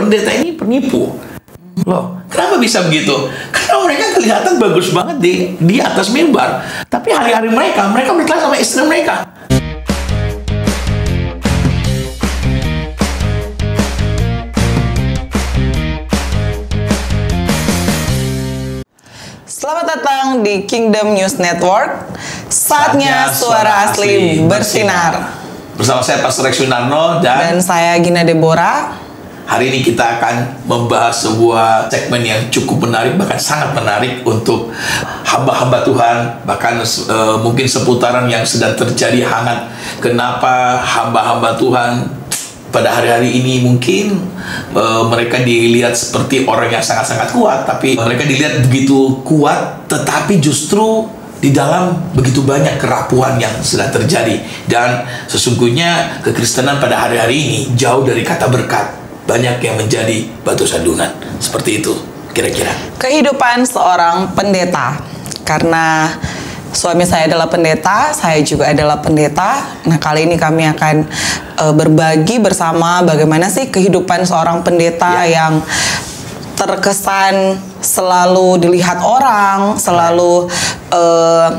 pendeta ini penipu. Loh, kenapa bisa begitu? Karena mereka kelihatan bagus banget di atas mimbar, tapi hari-hari mereka berkelas sama istri mereka. Selamat datang di Kingdom News Network. Saatnya suara asli bersinar. Bersama saya Pastor Rex Winarno dan saya Gina Deborah. Hari ini kita akan membahas sebuah segmen yang cukup menarik, bahkan sangat menarik untuk hamba-hamba Tuhan, bahkan mungkin seputaran yang sedang terjadi hangat. Kenapa hamba-hamba Tuhan pada hari-hari ini mungkin mereka dilihat seperti orang yang sangat-sangat kuat, tapi mereka dilihat begitu kuat, tetapi justru di dalam begitu banyak kerapuhan yang sedang terjadi. Dan sesungguhnya kekristenan pada hari-hari ini jauh dari kata berkat, banyak yang menjadi batu sandungan. Seperti itu kira-kira kehidupan seorang pendeta. Karena suami saya adalah pendeta, saya juga adalah pendeta. Nah, kali ini kami akan berbagi bersama bagaimana sih kehidupan seorang pendeta yang terkesan selalu dilihat orang, selalu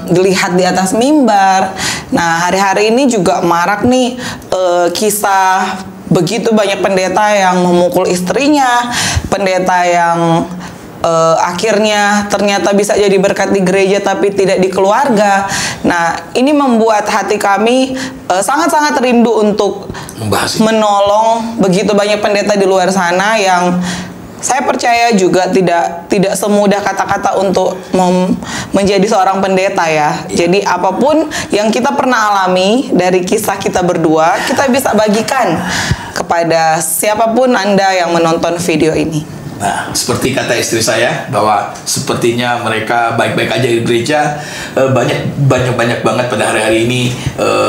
dilihat di atas mimbar. Nah, hari-hari ini juga marak nih kisah begitu banyak pendeta yang memukul istrinya, pendeta yang akhirnya ternyata bisa jadi berkat di gereja tapi tidak di keluarga. Nah, ini membuat hati kami sangat-sangat rindu untuk menolong begitu banyak pendeta di luar sana yang saya percaya juga tidak semudah kata-kata untuk menjadi seorang pendeta ya. Jadi apapun yang kita pernah alami dari kisah kita berdua, kita bisa bagikan kepada siapapun Anda yang menonton video ini. Nah, seperti kata istri saya bahwa sepertinya mereka baik-baik aja di gereja, banyak banget pada hari-hari ini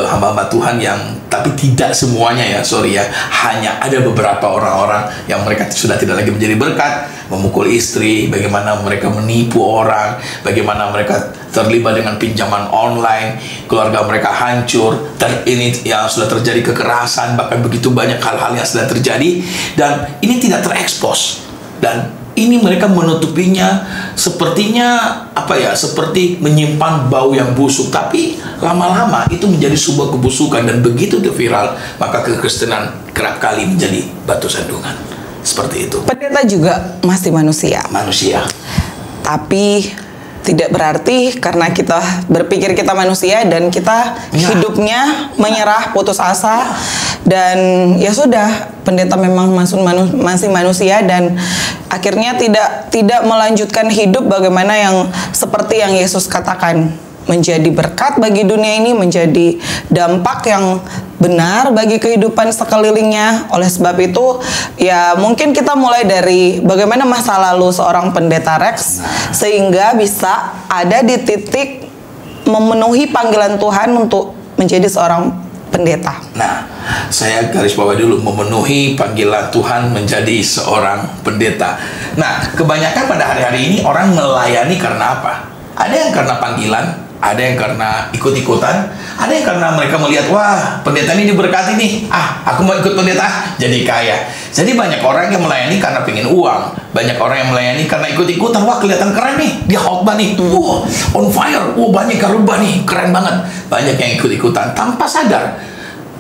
hamba-hamba Tuhan yang, tapi tidak semuanya ya, sorry ya, hanya ada beberapa orang-orang yang mereka sudah tidak lagi menjadi berkat, memukul istri, bagaimana mereka menipu orang, bagaimana mereka terlibat dengan pinjaman online, keluarga mereka hancur, dan ini yang sudah terjadi kekerasan, bahkan begitu banyak hal-hal yang sudah terjadi, dan ini tidak terekspos. Dan ini mereka menutupinya sepertinya seperti menyimpan bau yang busuk, tapi lama-lama itu menjadi sebuah kebusukan, dan begitu itu viral, maka kekristenan kerap kali menjadi batu sandungan. Seperti itu. Pendeta juga masih manusia. Tapi tidak berarti karena kita berpikir kita manusia dan kita hidupnya menyerah, putus asa, dan ya sudah, pendeta memang masih manusia dan akhirnya tidak melanjutkan hidup bagaimana yang seperti yang Yesus katakan, menjadi berkat bagi dunia ini, menjadi dampak yang benar bagi kehidupan sekelilingnya. Oleh sebab itu, ya mungkin kita mulai dari bagaimana masa lalu seorang pendeta Rex sehingga bisa ada di titik memenuhi panggilan Tuhan untuk menjadi seorang pendeta. Nah, saya garis bawah dulu, memenuhi panggilan Tuhan menjadi seorang pendeta. Nah, kebanyakan pada hari-hari ini orang melayani karena apa? Ada yang karena panggilan, ada yang karena ikut-ikutan, ada yang karena mereka melihat, wah, pendeta ini diberkati nih, aku mau ikut pendeta, jadi kaya. Jadi banyak orang yang melayani karena pengen uang, banyak orang yang melayani karena ikut-ikutan, wah kelihatan keren nih, dia khotbah nih, wah on fire, wah banyak karubah nih, keren banget. Banyak yang ikut-ikutan tanpa sadar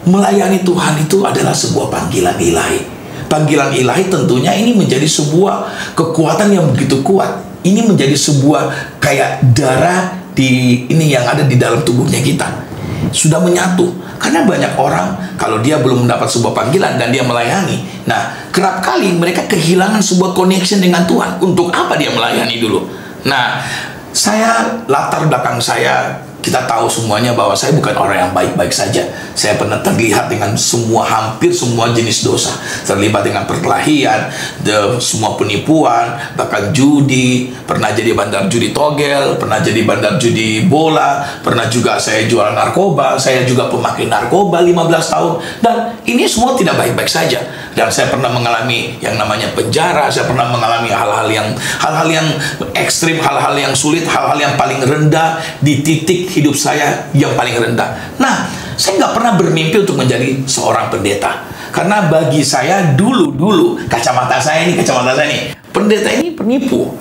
melayani Tuhan itu adalah sebuah panggilan ilahi. Panggilan ilahi tentunya ini menjadi sebuah kekuatan yang begitu kuat. Ini menjadi sebuah kayak darah ini yang ada di dalam tubuhnya kita sudah menyatu. Karena banyak orang kalau dia belum mendapat sebuah panggilan dan dia melayani, nah kerap kali mereka kehilangan sebuah connection dengan Tuhan. Untuk apa dia melayani dulu? Nah, latar belakang saya, kita tahu semuanya bahwa saya bukan orang yang baik-baik saja. Saya pernah terlihat dengan hampir semua jenis dosa. Terlibat dengan perkelahian, semua penipuan, bahkan judi, pernah jadi bandar judi togel, pernah jadi bandar judi bola, pernah juga saya jual narkoba, saya juga pemakai narkoba 15 tahun. Dan ini semua tidak baik-baik saja. Dan saya pernah mengalami yang namanya penjara, saya pernah mengalami hal-hal yang ekstrim, hal-hal yang sulit, hal-hal yang paling rendah di titik hidup saya yang paling rendah. Nah, saya nggak pernah bermimpi untuk menjadi seorang pendeta. Karena bagi saya dulu kacamata saya nih, pendeta ini penipu.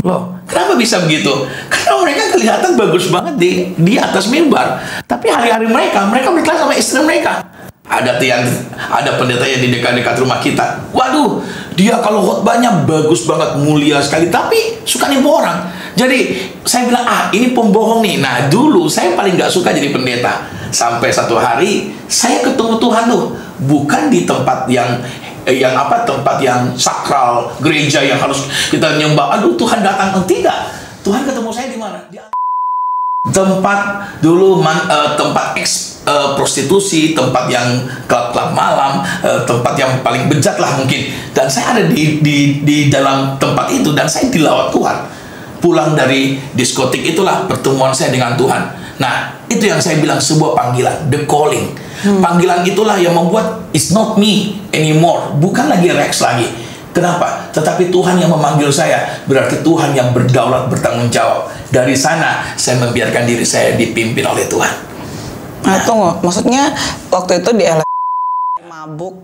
Loh, kenapa bisa begitu? Karena mereka kelihatan bagus banget di atas mimbar, tapi hari-hari mereka berkelas sama istri mereka. Ada pendeta yang di dekat-dekat rumah kita. Waduh, dia kalau khotbahnya bagus banget, mulia sekali, tapi suka nipu orang. Jadi saya bilang, ini pembohong nih. Nah, dulu saya paling nggak suka jadi pendeta. Sampai satu hari saya ketemu Tuhan tuh, bukan di tempat yang sakral, gereja yang harus kita nyembah. Aduh, Tuhan datang. Tidak. Tuhan ketemu saya di mana? Di tempat dulu tempat prostitusi, tempat yang klub-klub malam, tempat yang paling bejat lah mungkin. Dan saya ada di dalam tempat itu, dan saya dilawat Tuhan. Pulang dari diskotik itulah pertemuan saya dengan Tuhan. Nah, itu yang saya bilang sebuah panggilan, the calling. Panggilan itulah yang membuat it's not me anymore, bukan lagi Rex lagi. Kenapa? Tetapi Tuhan yang memanggil saya, berarti Tuhan yang berdaulat, bertanggung jawab. Dari sana saya membiarkan diri saya dipimpin oleh Tuhan. Nah, tunggu, maksudnya waktu itu di mabuk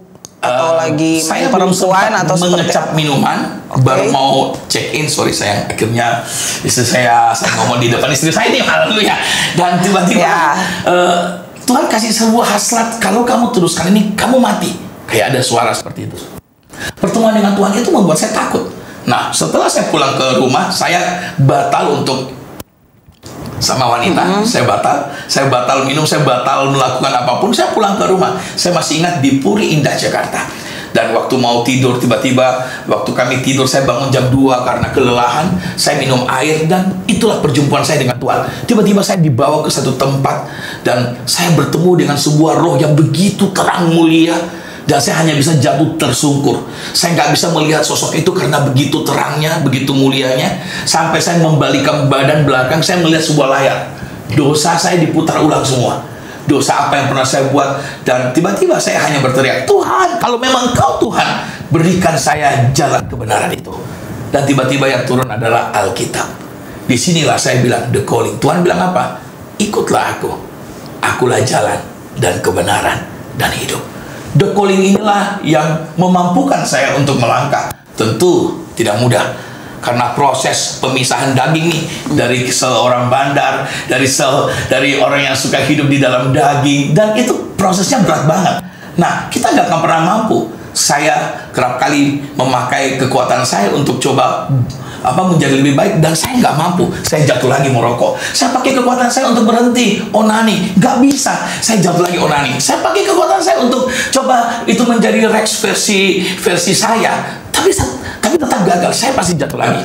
atau lagi saya perempuan atau mengecap minuman, baru mau check in, sorry sayang, akhirnya istri saya ngomong di depan istri saya nih, haleluya. Dan tiba-tiba Tuhan kasih sebuah hasrat, kalau kamu teruskan ini kamu mati. Kayak ada suara seperti itu. Pertemuan dengan Tuhan itu membuat saya takut. Nah, setelah saya pulang ke rumah, saya batal untuk sama wanita, saya batal minum, saya batal melakukan apapun. Saya pulang ke rumah. Saya masih ingat di Puri Indah, Jakarta. Dan waktu mau tidur, tiba-tiba waktu kami tidur, saya bangun jam 2 karena kelelahan. Saya minum air, dan itulah perjumpaan saya dengan Tuhan. Tiba-tiba saya dibawa ke satu tempat, dan saya bertemu dengan sebuah roh yang begitu terang mulia. Dan saya hanya bisa jatuh tersungkur. Saya nggak bisa melihat sosok itu karena begitu terangnya, begitu mulianya. Sampai saya membalikkan badan belakang, saya melihat sebuah layar. Dosa saya diputar ulang semua. Dosa apa yang pernah saya buat. Dan tiba-tiba saya hanya berteriak, Tuhan, kalau memang Kau Tuhan, berikan saya jalan kebenaran itu. Dan tiba-tiba yang turun adalah Alkitab. Disinilah saya bilang, the calling. Tuhan bilang apa? Ikutlah aku. Akulah jalan dan kebenaran dan hidup. The calling inilah yang memampukan saya untuk melangkah. Tentu tidak mudah, karena proses pemisahan daging nih, dari seorang bandar, dari orang yang suka hidup di dalam daging, dan itu prosesnya berat banget. Nah, kita nggak akan pernah mampu. Saya kerap kali memakai kekuatan saya untuk coba menjadi lebih baik, dan saya nggak mampu. Saya jatuh lagi merokok. Saya pakai kekuatan saya untuk berhenti onani, nggak bisa. Saya jatuh lagi onani. Saya pakai kekuatan saya untuk coba itu menjadi Rex versi saya, tapi tetap gagal. Saya pasti jatuh lagi.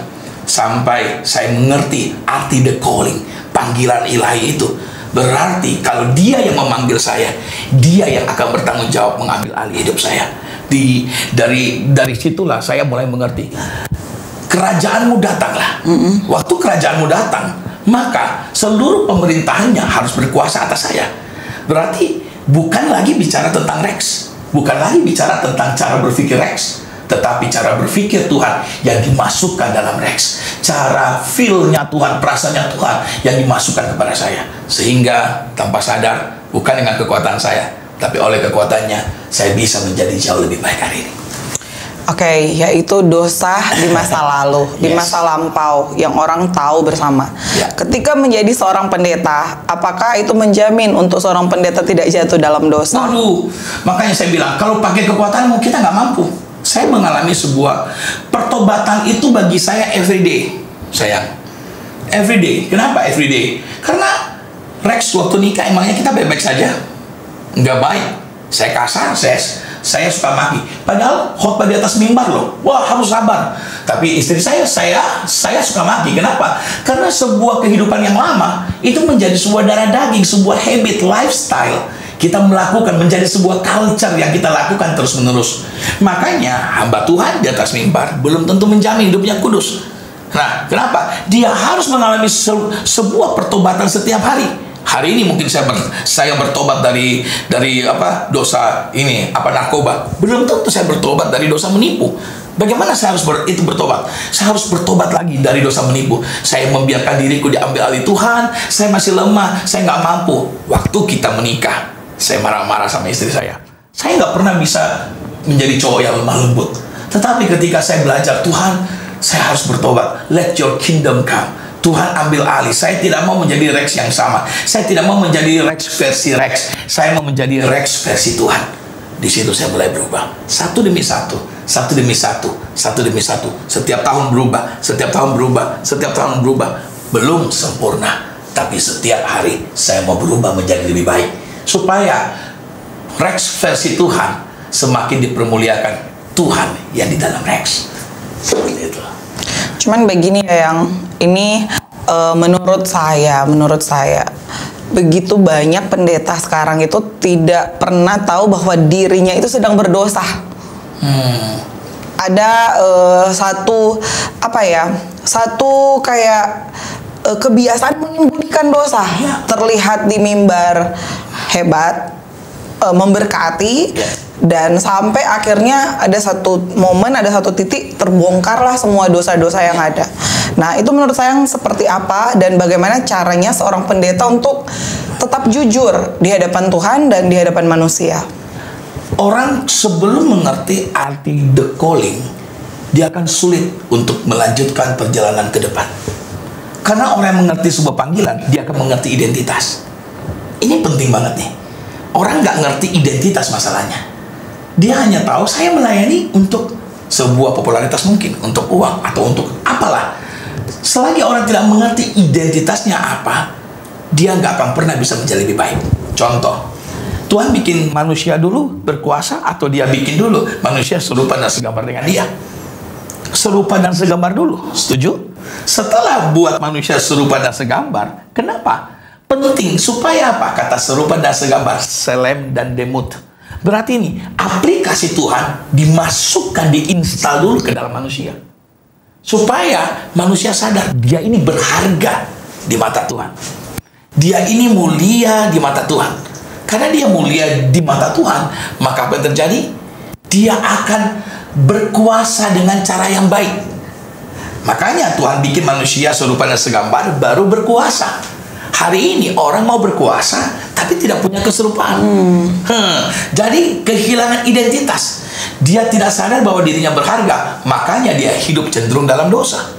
Sampai saya mengerti arti the calling, panggilan ilahi itu. Berarti kalau Dia yang memanggil saya, Dia yang akan bertanggung jawab mengambil alih hidup saya. Dari situlah saya mulai mengerti. Kerajaanmu datanglah. Waktu kerajaanmu datang, maka seluruh pemerintahannya harus berkuasa atas saya. Berarti bukan lagi bicara tentang Rex, bukan lagi bicara tentang cara berpikir Rex, tetapi cara berpikir Tuhan yang dimasukkan dalam Rex, cara feel-nya Tuhan, perasaannya Tuhan yang dimasukkan kepada saya. Sehingga tanpa sadar, bukan dengan kekuatan saya, tapi oleh kekuatannya, saya bisa menjadi jauh lebih baik hari ini. Oke, yaitu dosa di masa lalu, di masa lampau yang orang tahu bersama. Ketika menjadi seorang pendeta, apakah itu menjamin untuk seorang pendeta tidak jatuh dalam dosa? Waduh, makanya saya bilang, kalau pakai kekuatanmu, kita nggak mampu. Saya mengalami sebuah pertobatan itu bagi saya everyday, sayang. Everyday. Kenapa everyday? Karena Rex waktu nikah emangnya kita baik-baik saja? Nggak baik. Saya kasar, saya suka maki. Padahal khotbah di atas mimbar loh. Wah, harus sabar. Tapi istri saya suka maki. Kenapa? Karena sebuah kehidupan yang lama itu menjadi sebuah darah daging, sebuah habit, lifestyle. Kita melakukan menjadi sebuah culture yang kita lakukan terus-menerus. Makanya hamba Tuhan di atas mimbar belum tentu menjamin hidupnya kudus. Nah, kenapa? Dia harus mengalami sebuah pertobatan setiap hari. Hari ini mungkin saya bertobat dari dosa ini, narkoba. Belum tentu saya bertobat dari dosa menipu. Bagaimana saya harus bertobat? Saya harus bertobat lagi dari dosa menipu. Saya membiarkan diriku diambil alih Tuhan. Saya masih lemah, saya nggak mampu. Waktu kita menikah, saya marah-marah sama istri saya. Saya nggak pernah bisa menjadi cowok yang lemah lembut. Tetapi ketika saya belajar, Tuhan, saya harus bertobat. Let your kingdom come. Tuhan ambil alih. Saya tidak mau menjadi Rex yang sama. Saya tidak mau menjadi Rex versi Rex. Saya mau menjadi Rex versi Tuhan. Di situ saya mulai berubah. Satu demi satu. Satu demi satu. Satu demi satu. Setiap tahun berubah. Setiap tahun berubah. Setiap tahun berubah. Belum sempurna. Tapi setiap hari saya mau berubah menjadi lebih baik. Supaya Rex versi Tuhan semakin dipermuliakan Tuhan yang di dalam Rex. Seperti itu. Cuman begini ya, yang ini menurut saya begitu banyak pendeta sekarang itu tidak pernah tahu bahwa dirinya itu sedang berdosa. Ada satu kayak kebiasaan menyembunyikan dosa. Terlihat di mimbar hebat, memberkati, dan sampai akhirnya ada satu momen, ada satu titik terbongkarlah semua dosa-dosa yang ada. Nah, itu menurut saya seperti apa dan bagaimana caranya seorang pendeta untuk tetap jujur di hadapan Tuhan dan di hadapan manusia. Orang sebelum mengerti arti the calling, dia akan sulit untuk melanjutkan perjalanan ke depan. Karena orang yang mengerti sebuah panggilan, dia akan mengerti identitas. Ini penting banget nih. Orang nggak ngerti identitas masalahnya. Dia hanya tahu saya melayani untuk sebuah popularitas mungkin, untuk uang, atau untuk apalah. Selagi orang tidak mengerti identitasnya apa, dia nggak akan pernah bisa menjadi lebih baik. Contoh, Tuhan bikin manusia dulu berkuasa, atau dia bikin dulu manusia serupa dan segambar dengan dia? Serupa dan segambar dulu, setuju? Setelah buat manusia serupa dan segambar, kenapa? Penting, supaya apa? Kata serupa dan segambar, selem dan demut. Berarti ini, aplikasi Tuhan dimasukkan, diinstal dulu ke dalam manusia. Supaya manusia sadar, dia ini berharga di mata Tuhan. Dia ini mulia di mata Tuhan. Karena dia mulia di mata Tuhan, maka apa yang terjadi? Dia akan berkuasa dengan cara yang baik. Makanya Tuhan bikin manusia serupa dan segambar, baru berkuasa. Hari ini orang mau berkuasa, tapi tidak punya keserupaan. Jadi kehilangan identitas. Dia tidak sadar bahwa dirinya berharga, makanya dia hidup cenderung dalam dosa.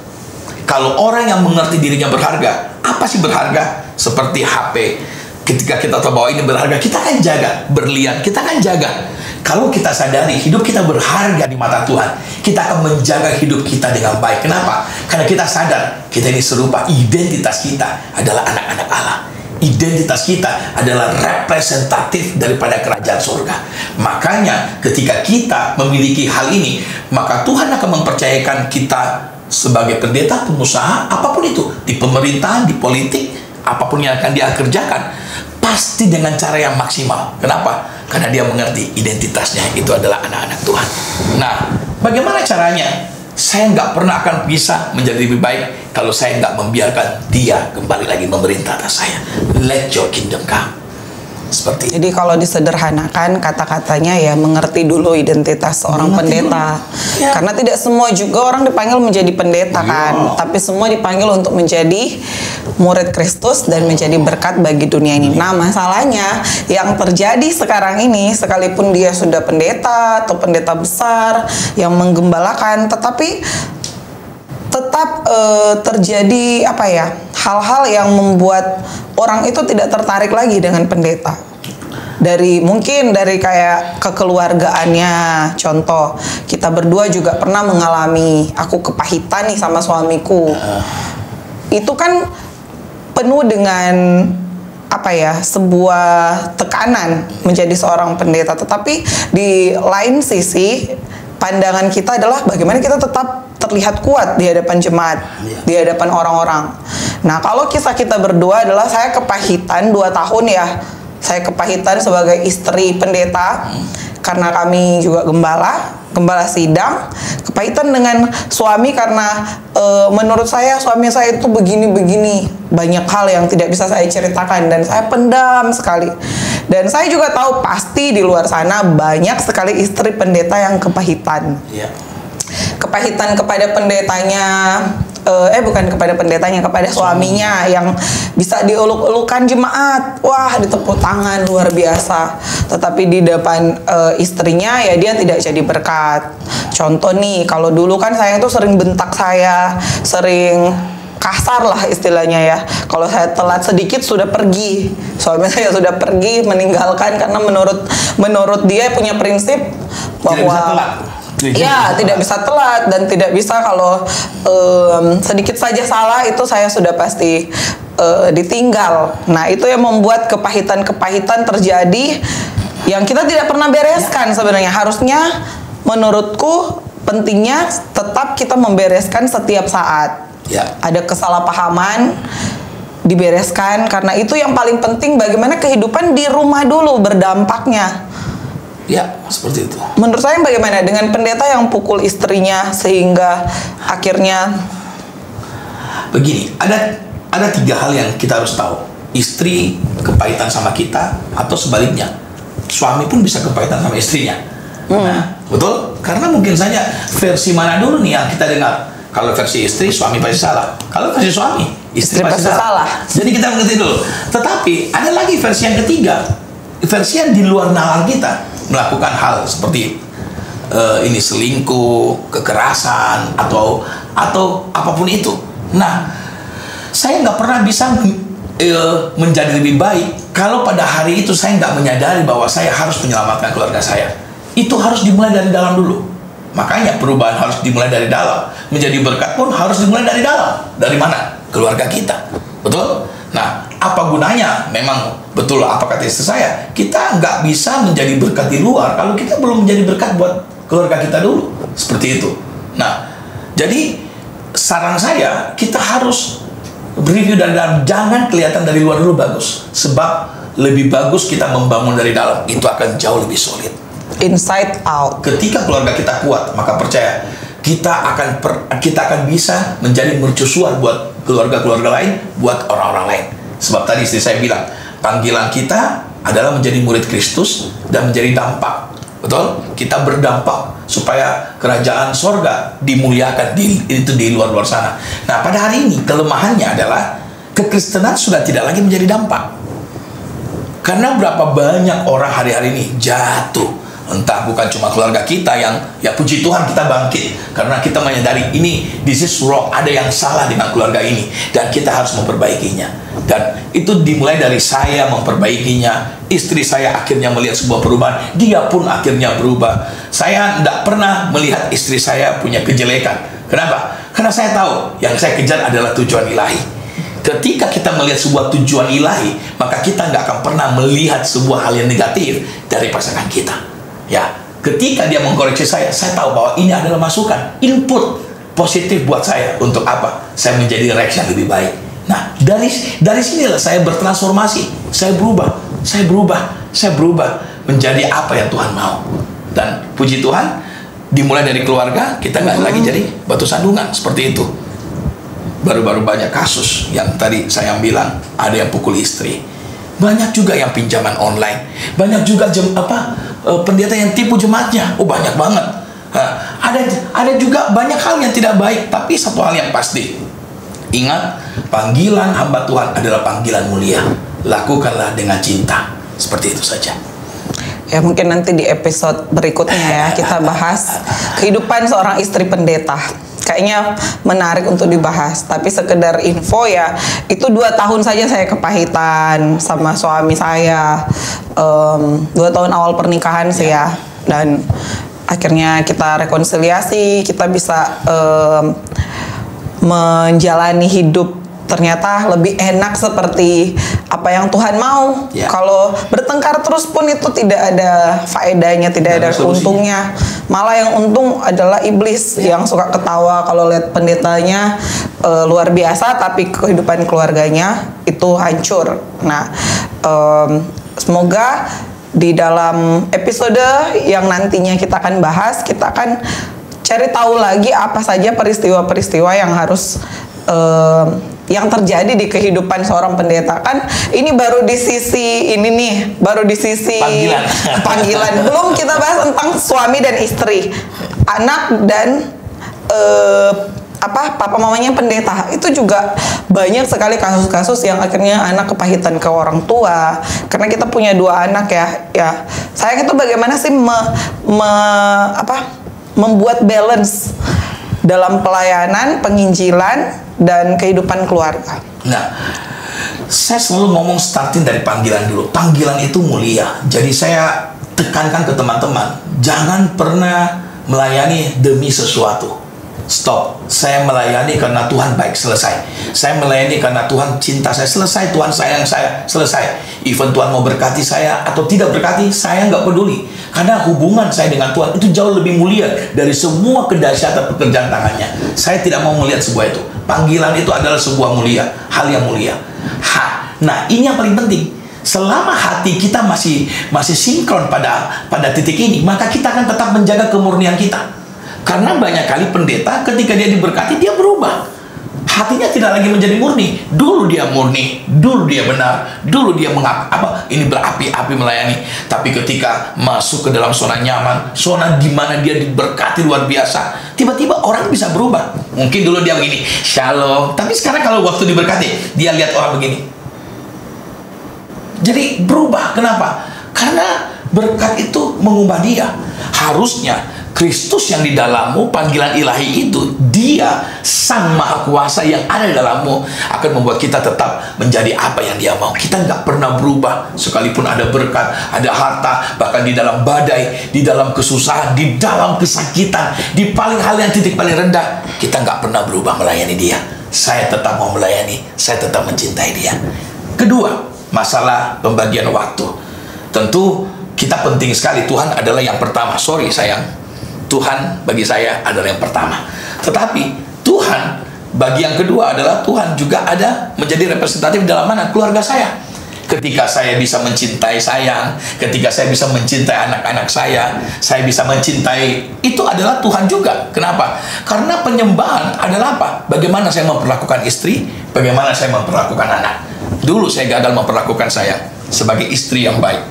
Kalau orang yang mengerti dirinya berharga, apa sih berharga? Seperti HP. Ketika kita tahu bahwa ini berharga, kita akan jaga. Berlian, kita akan jaga. Kalau kita sadari hidup kita berharga di mata Tuhan, kita akan menjaga hidup kita dengan baik. Kenapa? Karena kita sadar kita ini serupa, identitas kita adalah anak-anak Allah. Identitas kita adalah representatif daripada kerajaan surga. Makanya ketika kita memiliki hal ini, maka Tuhan akan mempercayakan kita sebagai pendeta, pengusaha, apapun itu, di pemerintahan, di politik, apapun yang akan dia kerjakan, pasti dengan cara yang maksimal. Kenapa? Karena dia mengerti identitasnya itu adalah anak-anak Tuhan. Nah, bagaimana caranya? Saya nggak pernah akan bisa menjadi lebih baik kalau saya nggak membiarkan dia kembali lagi memerintah atas saya. Let your kingdom come. Seperti Jadi kalau disederhanakan kata-katanya ya, mengerti dulu identitas seorang pendeta. Ya. Karena tidak semua juga orang dipanggil menjadi pendeta kan, tapi semua dipanggil untuk menjadi murid Kristus dan menjadi berkat bagi dunia ini. Nah, masalahnya yang terjadi sekarang ini, sekalipun dia sudah pendeta atau pendeta besar yang menggembalakan, tetapi tetap terjadi hal-hal yang membuat orang itu tidak tertarik lagi dengan pendeta. Mungkin dari kayak kekeluargaannya. Contoh, kita berdua juga pernah mengalami, aku kepahitan nih sama suamiku. Itu kan penuh dengan sebuah tekanan menjadi seorang pendeta. Tetapi di lain sisi, pandangan kita adalah bagaimana kita tetap terlihat kuat di hadapan jemaat, di hadapan orang-orang. Nah, kalau kisah kita berdua adalah saya kepahitan 2 tahun ya. Saya kepahitan sebagai istri pendeta, karena kami juga gembala sidang. Kepahitan dengan suami karena menurut saya suami saya itu begini-begini. Banyak hal yang tidak bisa saya ceritakan dan saya pendam sekali. Dan saya juga tahu pasti di luar sana banyak sekali istri pendeta yang kepahitan. Kepahitan kepada pendetanya, bukan kepada pendetanya, kepada suaminya yang bisa dieluk-elukan jemaat, wah ditepuk tangan luar biasa. Tetapi di depan istrinya ya dia tidak jadi berkat. Contoh nih, kalau dulu kan saya tuh sering bentak saya, sering kasar lah istilahnya ya. Kalau saya telat sedikit sudah pergi, suami saya sudah pergi meninggalkan, karena menurut dia punya prinsip bahwa tidak bisa telat dan tidak bisa kalau sedikit saja salah itu saya sudah pasti ditinggal. Nah itu yang membuat kepahitan-kepahitan terjadi yang kita tidak pernah bereskan sebenarnya. Harusnya menurutku pentingnya tetap kita membereskan setiap saat. Ya. Ada kesalahpahaman dibereskan, karena itu yang paling penting, bagaimana kehidupan di rumah dulu berdampaknya. Ya, seperti itu. Menurut saya bagaimana dengan pendeta yang pukul istrinya sehingga akhirnya begini, ada 3 hal yang kita harus tahu. Istri kepahitan sama kita, atau sebaliknya, suami pun bisa kepahitan sama istrinya. Nah, betul? Karena mungkin saja versi mana dulu nih yang kita dengar. Kalau versi istri, suami pasti salah. Kalau versi suami, istri pasti salah. Jadi kita mengerti dulu. Tetapi ada lagi versi yang ketiga, versi yang di luar nalar kita, melakukan hal seperti ini selingkuh, kekerasan, atau apapun itu. Nah, saya nggak pernah bisa menjadi lebih baik kalau pada hari itu saya nggak menyadari bahwa saya harus menyelamatkan keluarga saya. Itu harus dimulai dari dalam dulu. Makanya perubahan harus dimulai dari dalam. Menjadi berkat pun harus dimulai dari dalam. Dari mana? Keluarga kita. Betul? Nah, apa gunanya? Memang betul apa kata istri saya, kita nggak bisa menjadi berkat di luar kalau kita belum menjadi berkat buat keluarga kita dulu. Seperti itu. Nah, jadi saran saya, kita harus review dari dalam. Jangan kelihatan dari luar dulu bagus. Sebab lebih bagus kita membangun dari dalam. Itu akan jauh lebih solid. Inside out. Ketika keluarga kita kuat, maka percaya kita akan bisa menjadi mercusuar buat keluarga-keluarga lain, buat orang-orang lain. Sebab tadi istri saya bilang, panggilan kita adalah menjadi murid Kristus dan menjadi dampak. Betul? Kita berdampak supaya kerajaan sorga dimuliakan itu di luar sana. Nah, pada hari ini kelemahannya adalah kekristenan sudah tidak lagi menjadi dampak. Karena berapa banyak orang hari-hari ini jatuh. Entah bukan cuma keluarga kita yang, ya puji Tuhan kita bangkit. Karena kita menyadari this is wrong. Ada yang salah dengan keluarga ini. Dan kita harus memperbaikinya. Dan itu dimulai dari saya memperbaikinya. Istri saya akhirnya melihat sebuah perubahan. Dia pun akhirnya berubah. Saya tidak pernah melihat istri saya punya kejelekan. Kenapa? Karena saya tahu yang saya kejar adalah tujuan ilahi. Ketika kita melihat sebuah tujuan ilahi, maka kita nggak akan pernah melihat sebuah hal yang negatif dari pasangan kita. Ya, ketika dia mengkoreksi saya tahu bahwa ini adalah masukan, input positif buat saya. Untuk apa? Saya menjadi reaksi yang lebih baik. Nah, dari sinilah saya bertransformasi. Saya berubah menjadi apa yang Tuhan mau. Dan puji Tuhan, dimulai dari keluarga, kita nggak lagi jadi batu sandungan seperti itu. Baru-baru banyak kasus yang tadi saya bilang, ada yang pukul istri. Banyak juga yang pinjaman online. Banyak juga pendeta yang tipu jemaatnya. Oh, banyak banget. Ada juga banyak hal yang tidak baik. Tapi satu hal yang pasti, ingat, panggilan hamba Tuhan adalah panggilan mulia. Lakukanlah dengan cinta. Seperti itu saja. Ya, mungkin nanti di episode berikutnya ya kita bahas kehidupan seorang istri pendeta. Kayaknya menarik untuk dibahas. Tapi sekedar info ya, itu 2 tahun saja saya kepahitan sama suami saya. 2 tahun awal pernikahan sih ya. Dan akhirnya kita rekonsiliasi, kita bisa menjalani hidup ternyata lebih enak seperti apa yang Tuhan mau. Kalau bertengkar terus pun itu tidak ada faedahnya, tidak ada untungnya. Malah yang untung adalah iblis yang suka ketawa kalau lihat pendetanya luar biasa, tapi kehidupan keluarganya itu hancur. Nah, semoga di dalam episode yang nantinya kita akan bahas, kita akan cari tahu lagi apa saja peristiwa-peristiwa yang harus yang terjadi di kehidupan seorang pendeta. Kan ini baru di sisi ini nih, baru di sisi panggilan. Belum kita bahas tentang suami dan istri, anak dan papa mamanya pendeta, itu juga banyak sekali kasus-kasus yang akhirnya anak kepahitan ke orang tua karena kita punya 2 anak ya. Saya itu bagaimana sih membuat balance dalam pelayanan, penginjilan dan kehidupan keluarga. Nah, saya selalu ngomong starting dari panggilan dulu. Panggilan itu mulia. Jadi saya tekankan ke teman-teman, jangan pernah melayani demi sesuatu. Stop. Saya melayani karena Tuhan baik, selesai. Saya melayani karena Tuhan cinta saya, selesai. Tuhan sayang saya, selesai. Even Tuhan mau berkati saya atau tidak berkati, saya nggak peduli. Karena hubungan saya dengan Tuhan itu jauh lebih mulia dari semua kedahsyatan pekerjaan tangannya. Saya tidak mau melihat sebuah itu. Panggilan itu adalah sebuah mulia, hal yang mulia. Nah, ini yang paling penting. Selama hati kita masih sinkron pada titik ini, maka kita akan tetap menjaga kemurnian kita. Karena banyak kali pendeta ketika dia diberkati, dia berubah. Hatinya tidak lagi menjadi murni. Dulu dia murni, dulu dia benar, dulu dia ini berapi-api melayani. Tapi ketika masuk ke dalam zona nyaman, zona di mana dia diberkati luar biasa, tiba-tiba orang bisa berubah. Mungkin dulu dia begini, shalom. Tapi sekarang kalau waktu diberkati, dia lihat orang begini. Jadi berubah. Kenapa? Karena berkat itu mengubah dia. Harusnya Kristus yang di dalammu, panggilan ilahi itu, dia Sang Maha Kuasa yang ada di dalammu akan membuat kita tetap menjadi apa yang dia mau. Kita nggak pernah berubah sekalipun ada berkat, ada harta, bahkan di dalam badai, di dalam kesusahan, di dalam kesakitan, di paling hal yang titik paling rendah, kita nggak pernah berubah melayani dia. Saya tetap mau melayani, saya tetap mencintai dia. Kedua, masalah pembagian waktu. Tentu kita penting sekali, Tuhan adalah yang pertama. Sorry sayang, Tuhan bagi saya adalah yang pertama. Tetapi Tuhan bagi yang kedua adalah Tuhan juga ada menjadi representatif dalam mana? Keluarga saya. Ketika saya bisa mencintai sayang, ketika saya bisa mencintai anak-anak saya bisa mencintai, itu adalah Tuhan juga. Kenapa? Karena penyembahan adalah apa? Bagaimana saya memperlakukan istri, bagaimana saya memperlakukan anak. Dulu saya gagal memperlakukan saya sebagai istri yang baik,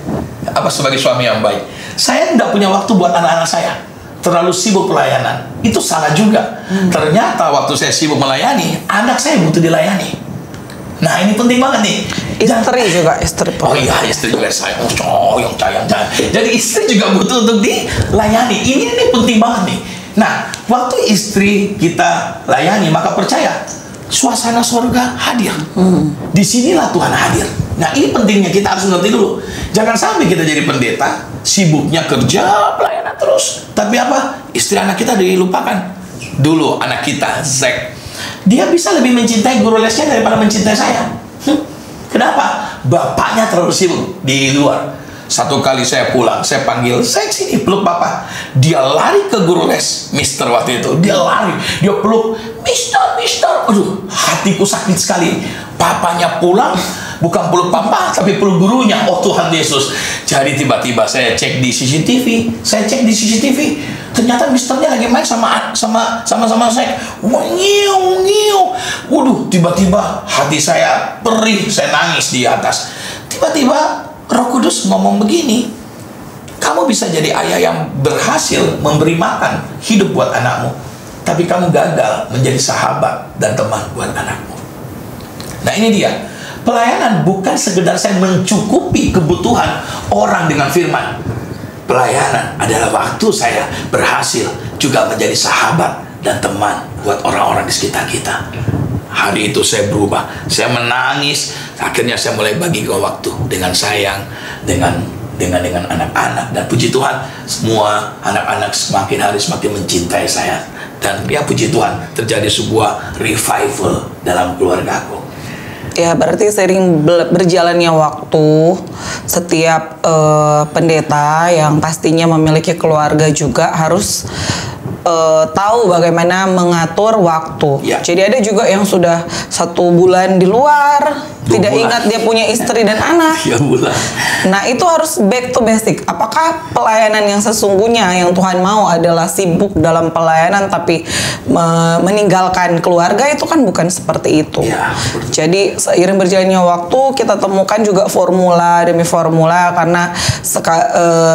sebagai suami yang baik. Saya tidak punya waktu buat anak-anak saya. Terlalu sibuk pelayanan, itu salah juga. Ternyata waktu saya sibuk melayani, anak saya butuh dilayani. Nah, ini penting banget nih. Istri. Oh iya, istri juga sayang, sayang. Jadi istri juga butuh untuk dilayani. Ini penting banget nih. Nah, waktu istri kita layani, maka percaya suasana surga hadir. Disinilah Tuhan hadir. Nah, ini pentingnya kita harus ngerti dulu. Jangan sampai kita jadi pendeta, sibuknya kerja, pelayanan terus. Tapi istri anak kita dilupakan. Dulu anak kita, Zack, dia bisa lebih mencintai guru lesnya daripada mencintai saya. Kenapa? Bapaknya terlalu sibuk di luar. Satu kali saya pulang, saya panggil, saya sini peluk papa. Dia lari ke guru les, Mister waktu itu. Dia lari, dia peluk, Mister. Aduh, hatiku sakit sekali. Papanya pulang, bukan peluk papa, tapi peluk gurunya. Oh Tuhan Yesus. Jadi tiba-tiba saya cek di CCTV. Ternyata Misternya lagi main sama saya. Ngiu. Waduh, tiba-tiba hati saya perih, saya nangis di atas. Tiba-tiba Roh Kudus ngomong begini, kamu bisa jadi ayah yang berhasil memberi makan hidup buat anakmu, tapi kamu gagal menjadi sahabat dan teman buat anakmu. Nah, ini dia. Pelayanan bukan sekedar saya mencukupi kebutuhan orang dengan firman. Pelayanan adalah waktu saya berhasil juga menjadi sahabat dan teman buat orang-orang di sekitar kita. Hari itu saya berubah, saya menangis. Akhirnya saya mulai bagi waktu dengan sayang, dengan anak-anak. Dan puji Tuhan, semua anak-anak semakin hari semakin mencintai saya. Dan ya puji Tuhan, terjadi sebuah revival dalam keluargaku. Ya, berarti sering berjalannya waktu, setiap pendeta yang pastinya memiliki keluarga juga harus tahu bagaimana mengatur waktu. Ya. Jadi ada juga yang sudah 1 bulan di luar, tidak ingat dia punya istri dan anak. Ya, bulan. Nah, itu harus back to basic. Apakah pelayanan yang sesungguhnya yang Tuhan mau adalah sibuk dalam pelayanan tapi meninggalkan keluarga? Itu kan bukan seperti itu. Ya, jadi seiring berjalannya waktu kita temukan juga formula demi formula, karena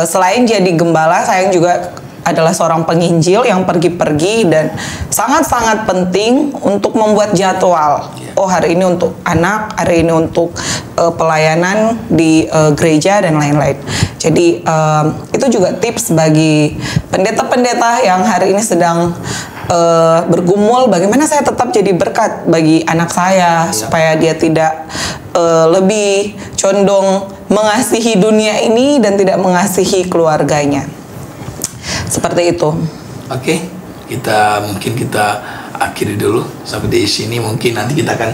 selain jadi gembala, saya juga adalah seorang penginjil yang pergi-pergi dan sangat-sangat penting untuk membuat jadwal. Oh, hari ini untuk anak, hari ini untuk pelayanan di gereja dan lain-lain. Jadi itu juga tips bagi pendeta-pendeta yang hari ini sedang bergumul, bagaimana saya tetap jadi berkat bagi anak saya supaya dia tidak lebih condong mengasihi dunia ini dan tidak mengasihi keluarganya. Seperti itu. Oke, kita akhiri dulu sampai di sini. Mungkin nanti kita akan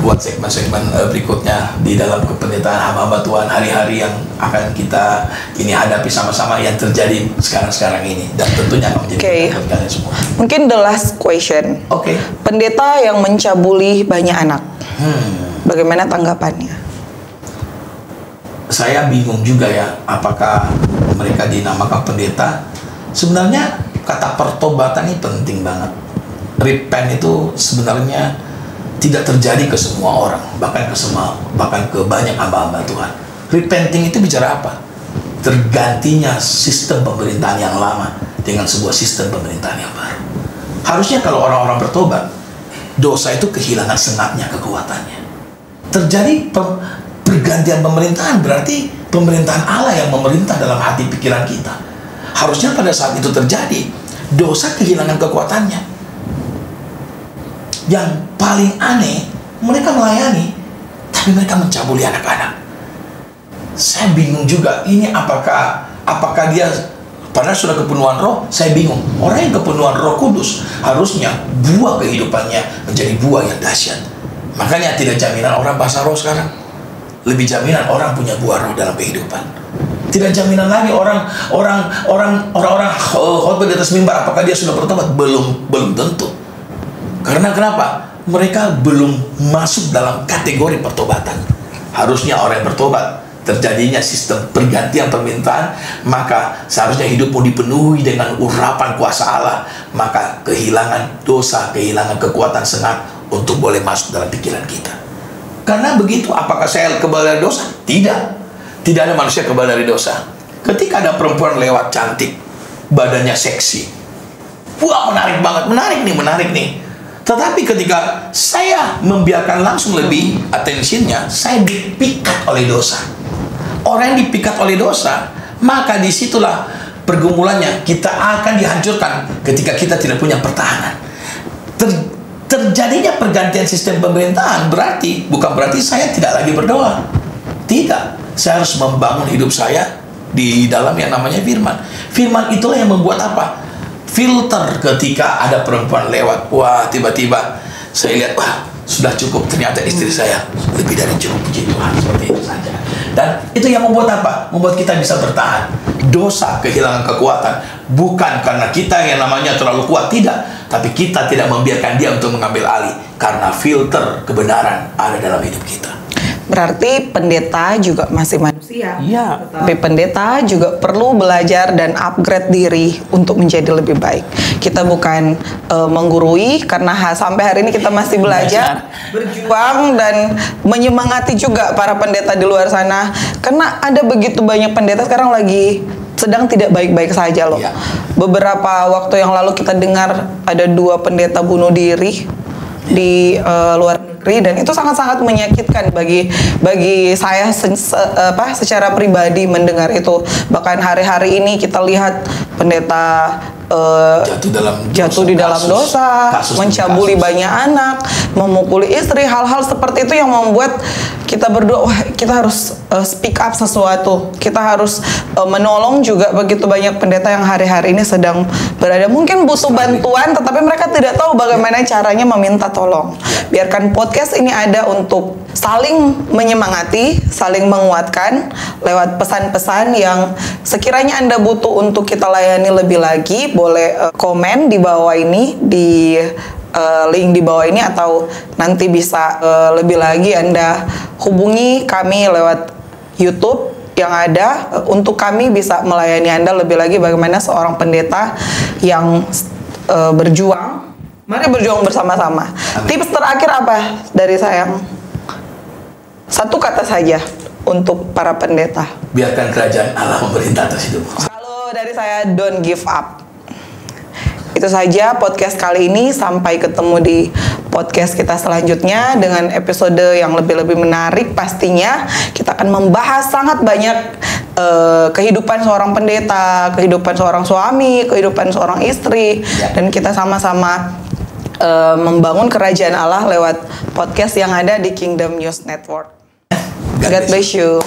buat segmen-segmen berikutnya di dalam kependetaan hamba-hamba Tuhan, hari-hari yang akan kita hadapi sama-sama yang terjadi sekarang ini, dan tentunya akan menjadi berkat kalian semua. Mungkin the last question. Oke. Pendeta yang mencabuli banyak anak. Bagaimana tanggapannya? Saya bingung juga ya, apakah mereka dinamakan pendeta. Sebenarnya kata pertobatan ini penting banget. Repent itu sebenarnya tidak terjadi ke semua orang, bahkan ke banyak hamba-hamba Tuhan. Repenting itu bicara apa? Tergantinya sistem pemerintahan yang lama dengan sebuah sistem pemerintahan yang baru. Harusnya kalau orang-orang bertobat, dosa itu kehilangan sengatnya, kekuatannya. Terjadi pergantian pemerintahan, berarti pemerintahan Allah yang memerintah dalam hati pikiran kita. Harusnya pada saat itu terjadi, dosa kehilangan kekuatannya. Yang paling aneh, mereka melayani, tapi mereka mencabuli anak-anak. Saya bingung juga, ini apakah dia padahal sudah kepenuhan roh? Saya bingung. Orang yang kepenuhan Roh Kudus harusnya buah kehidupannya menjadi buah yang dahsyat. Makanya tidak jaminan orang basah roh sekarang. Lebih jaminan orang punya buah roh dalam kehidupan. Tidak jaminan lagi orang khotbah di atas mimbar apakah dia sudah bertobat? Belum tentu. Karena kenapa? Mereka belum masuk dalam kategori pertobatan. Harusnya orang yang bertobat, terjadinya sistem pergantian permintaan, maka seharusnya hidupmu dipenuhi dengan urapan kuasa Allah, maka kehilangan dosa, kehilangan kekuatan sengat untuk boleh masuk dalam pikiran kita. Karena begitu, apakah saya kebal dari dosa? Tidak ada manusia kebal dari dosa. Ketika ada perempuan lewat cantik, badannya seksi, wah menarik banget, menarik nih. Tetapi ketika saya membiarkan langsung lebih attentionnya, saya dipikat oleh dosa. Orang yang dipikat oleh dosa, maka disitulah pergumulannya. Kita akan dihancurkan ketika kita tidak punya pertahanan. Terjadinya pergantian sistem pemerintahan bukan berarti saya tidak lagi berdoa. Tidak, saya harus membangun hidup saya di dalam yang namanya firman. Firman itulah yang membuat apa? Filter ketika ada perempuan lewat. Wah, tiba-tiba saya lihat, wah, sudah cukup, ternyata istri saya lebih dari cukup, puji Tuhan, seperti itu saja. Dan itu yang membuat apa? Membuat kita bisa bertahan. Dosa kehilangan kekuatan bukan karena kita yang namanya terlalu kuat, tidak, tapi kita tidak membiarkan dia untuk mengambil alih karena filter kebenaran ada dalam hidup kita. Berarti pendeta juga masih manusia. Iya. Tapi pendeta juga perlu belajar dan upgrade diri untuk menjadi lebih baik. Kita bukan menggurui karena sampai hari ini kita masih belajar, berjuang dan menyemangati juga para pendeta di luar sana. Karena ada begitu banyak pendeta sekarang lagi sedang tidak baik-baik saja loh. Iya. Beberapa waktu yang lalu kita dengar ada 2 pendeta bunuh diri di luar negeri, dan itu sangat-sangat menyakitkan bagi saya secara pribadi mendengar itu. Bahkan hari-hari ini kita lihat pendeta jatuh di dalam dosa, mencabuli banyak anak, memukuli istri, hal-hal seperti itu yang membuat kita berdoa, wah, kita harus speak up sesuatu. Kita harus menolong juga begitu banyak pendeta yang hari-hari ini sedang berada mungkin butuh bantuan, tetapi mereka tidak tahu bagaimana caranya meminta tolong. Biarkan podcast ini ada untuk saling menyemangati, saling menguatkan lewat pesan-pesan yang sekiranya Anda butuh untuk kita layani lebih lagi. Boleh komen di bawah ini, di link di bawah ini, atau nanti bisa lebih lagi Anda hubungi kami lewat YouTube yang ada untuk kami bisa melayani Anda lebih lagi bagaimana seorang pendeta yang berjuang. Mari berjuang bersama-sama. Tips terakhir apa dari saya? Satu kata saja untuk para pendeta. Biarkan kerajaan Allah memerintah atas hidupmu. Kalau dari saya, don't give up. Itu saja podcast kali ini. Sampai ketemu di podcast kita selanjutnya dengan episode yang lebih-lebih menarik. Pastinya kita akan membahas sangat banyak kehidupan seorang pendeta, kehidupan seorang suami, kehidupan seorang istri, dan kita sama-sama membangun kerajaan Allah lewat podcast yang ada di Kingdom News Network. God bless you.